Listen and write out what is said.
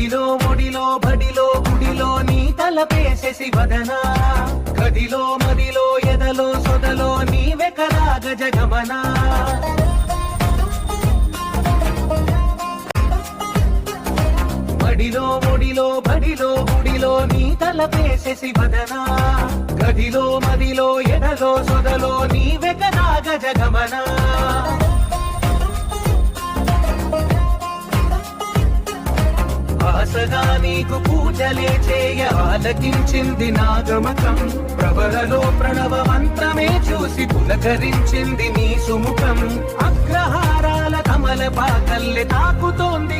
మడిలో ఒడిలో బడిలో గుడిలో నీ తలపేసే శివదనా గదిలో మదిలో ఎదలో సొదలో నీవే కదా గజగమనా మడిలో ఒడిలో బడిలో గుడిలో నీ తలపేసే శివదనా గదిలో మదిలో ఎదలో సొదలో నీవే కదా గజగమనా ఆసగా నీకు పూజలే చేయ ఆలకించింది నాగమకం ప్రబలలో ప్రణవ మంత్రమే చూసి పులకరించింది నీ సుముఖం అగ్రహారాల కమల పాకల్లె తాకుతోంది